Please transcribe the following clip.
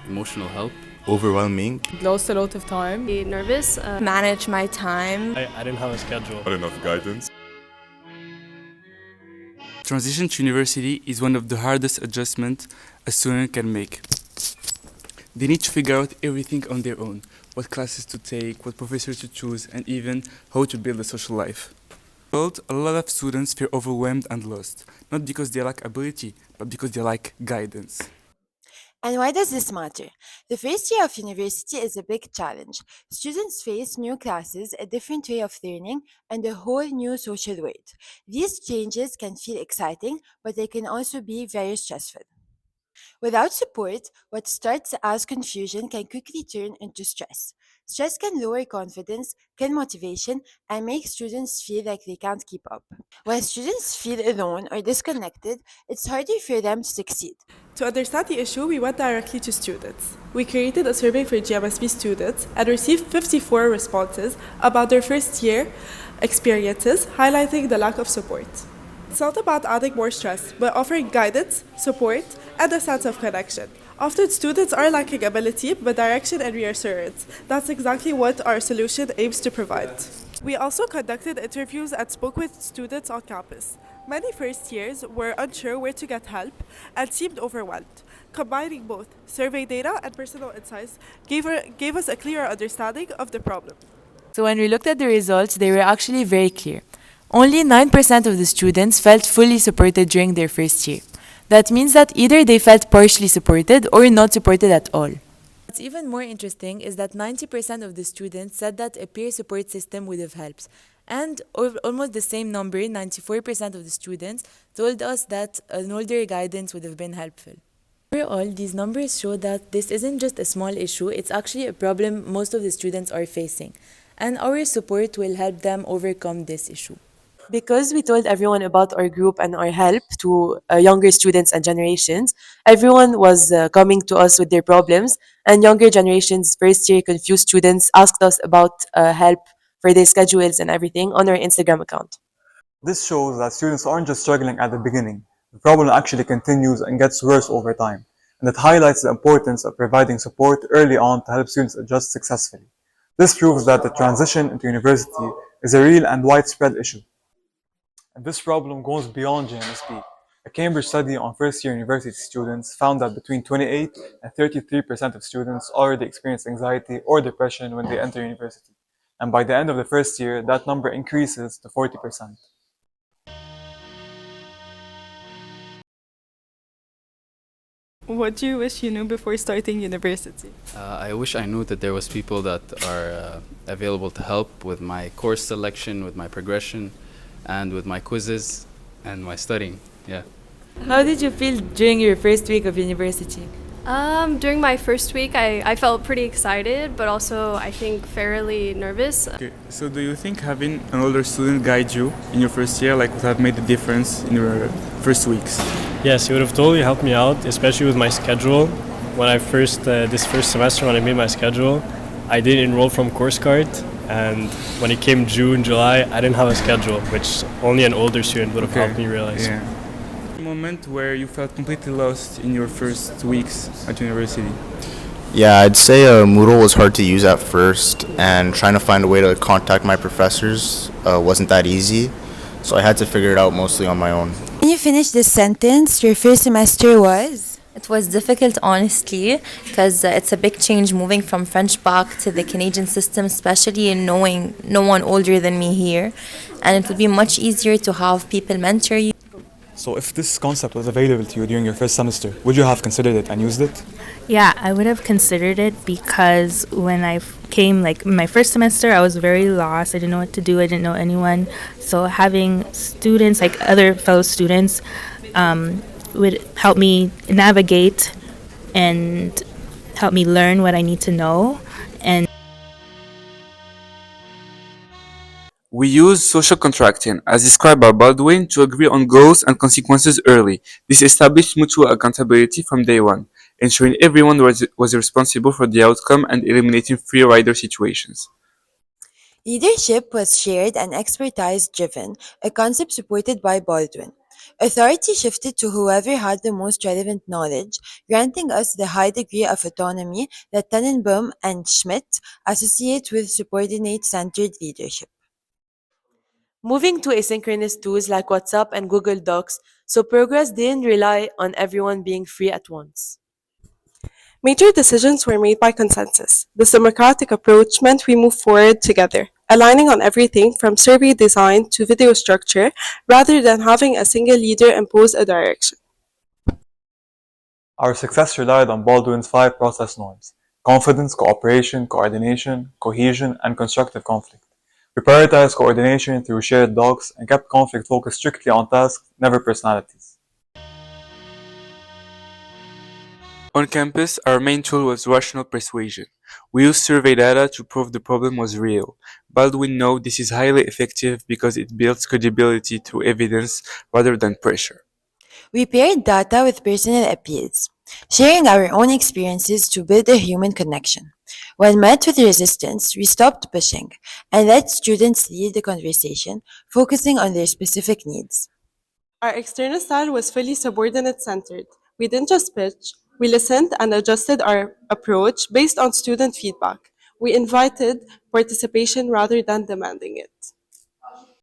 Emotional help. Overwhelming. Lost a lot of time. Be nervous. Manage my time. I didn't have a schedule. Not enough guidance. Transition to university is one of the hardest adjustments a student can make. They need to figure out everything on their own, what classes to take, what professors to choose, and even how to build a social life. But a lot of students feel overwhelmed and lost, not because they lack ability, but because they lack guidance. And why does this matter? The first year of university is a big challenge. Students face new classes, a different way of learning, and a whole new social world. These changes can feel exciting, but they can also be very stressful. Without support, what starts as confusion can quickly turn into stress. Stress can lower confidence, kill motivation, and make students feel like they can't keep up. When students feel alone or disconnected, it's harder for them to succeed. To understand the issue, we went directly to students. We created a survey for GMSP students and received 54 responses about their first year experiences, highlighting the lack of support. It's not about adding more stress, but offering guidance, support, and a sense of connection. Often students are lacking ability, but direction and reassurance. That's exactly what our solution aims to provide. We also conducted interviews and spoke with students on campus. Many first years were unsure where to get help and seemed overwhelmed. Combining both survey data and personal insights gave us a clearer understanding of the problem. So when we looked at the results, they were actually very clear. Only 9% of the students felt fully supported during their first year. That means that either they felt partially supported or not supported at all. What's even more interesting is that 90% of the students said that a peer support system would have helped. And almost the same number, 94% of the students, told us that an older guidance would have been helpful. Overall, these numbers show that this isn't just a small issue, it's actually a problem most of the students are facing. And our support will help them overcome this issue. Because we told everyone about our group and our help to younger students and generations, everyone was coming to us with their problems, and younger generations, first year confused students, asked us about help for their schedules and everything on our Instagram account. This shows that students aren't just struggling at the beginning. The problem actually continues and gets worse over time, and it highlights the importance of providing support early on to help students adjust successfully. This proves that the transition into university is a real and widespread issue. And this problem goes beyond JMSP. A Cambridge study on first-year university students found that between 28 and 33% of students already experience anxiety or depression when they enter university. And by the end of the first year, that number increases to 40%. What do you wish you knew before starting university? I wish I knew that there was people that are available to help with my course selection, with my progression, and with my quizzes and my studying. Yeah. How did you feel during your first week of university? During my first week, I felt pretty excited, but also I think fairly nervous. Okay, so do you think having an older student guide you in your first year would have made a difference in your first weeks? Yes, it would have totally helped me out, especially with my schedule. When I this first semester, when I made my schedule, I did enroll from course card, and when it came June, July, I didn't have a schedule, which only an older student would have helped me realize. Yeah. Moment where you felt completely lost in your first weeks at university? Yeah, I'd say Moodle was hard to use at first, and trying to find a way to contact my professors wasn't that easy, so I had to figure it out mostly on my own. Can you finish this sentence? Your first semester was? It was difficult, honestly, because it's a big change moving from French back to the Canadian system, especially knowing no one older than me here. And it would be much easier to have people mentor you. So if this concept was available to you during your first semester, would you have considered it and used it? Yeah, I would have considered it because when I came, like my first semester, I was very lost. I didn't know what to do. I didn't know anyone. So having students, like other fellow students, would help me navigate and help me learn what I need to know. And we use social contracting, as described by Baldwin, to agree on goals and consequences early. This established mutual accountability from day one, ensuring everyone was responsible for the outcome and eliminating free rider situations. Leadership was shared and expertise driven, a concept supported by Baldwin. Authority shifted to whoever had the most relevant knowledge, granting us the high degree of autonomy that Tannenbaum and Schmidt associate with subordinate-centered leadership. Moving to asynchronous tools like WhatsApp and Google Docs, so progress didn't rely on everyone being free at once. Major decisions were made by consensus. This democratic approach meant we move forward together, aligning on everything from survey design to video structure, rather than having a single leader impose a direction. Our success relied on Baldwin's 5 process norms: confidence, cooperation, coordination, cohesion, and constructive conflict. We prioritized coordination through shared docs and kept conflict focused strictly on tasks, never personalities. On campus, our main tool was rational persuasion. We used survey data to prove the problem was real. Baldwin noted this is highly effective because it builds credibility through evidence rather than pressure. We paired data with personal appeals, sharing our own experiences to build a human connection. When met with resistance, we stopped pushing and let students lead the conversation, focusing on their specific needs. Our external style was fully subordinate centered. We didn't just pitch, we listened and adjusted our approach based on student feedback. We invited participation rather than demanding it.